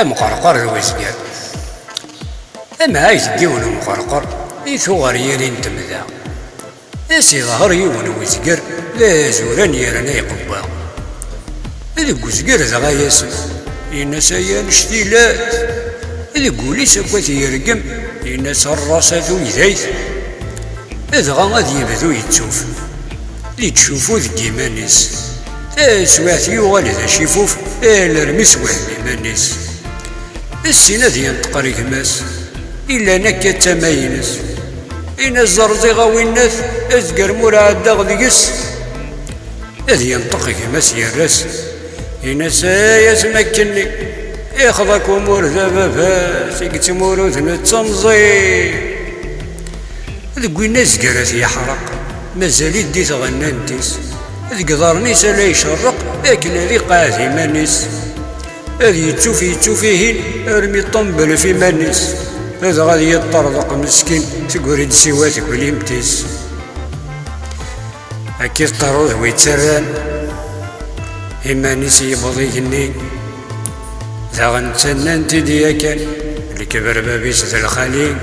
مقرقر الوزقار عايز ديون مقرقر ثغر يالين تمذا اسي ظهر يون وزقر لا زوران يرانا يقبا هذا وزقر ذا ياسم إنس نشتيلات هذا قولي سكوات يرقم إنس الراسات ويذايث هذا غاد يبدو يتشوف اللي تشوفو ذك إيمانيس سوات يوغال ذا شيفوف الرميس وهم إيمانيس السنة ذي ينطقر يكماس إلا نكا تماينس إن الزرزيغة ويناث أزقر مراد دغدقس هذي ينطق يكماس يراس إن سايس مكني ياخذك أمور ذا فاس يكتمورو ذن التنظيم هذا قوينا زقرات يحرق مازال يدي تغنانتيس هذا قدرني سلا يشرق لكن هذي قاعد مانيس هذي يتوفيهين ارمي طنبل في مانيس هذا غادي يطردق مسكين تقول سواتك واليمتيس أكيد طرود ويتسران إمانيس يبضي هني ذا غنتسنان تديا كان اللي كبر بابيس ذا الخليل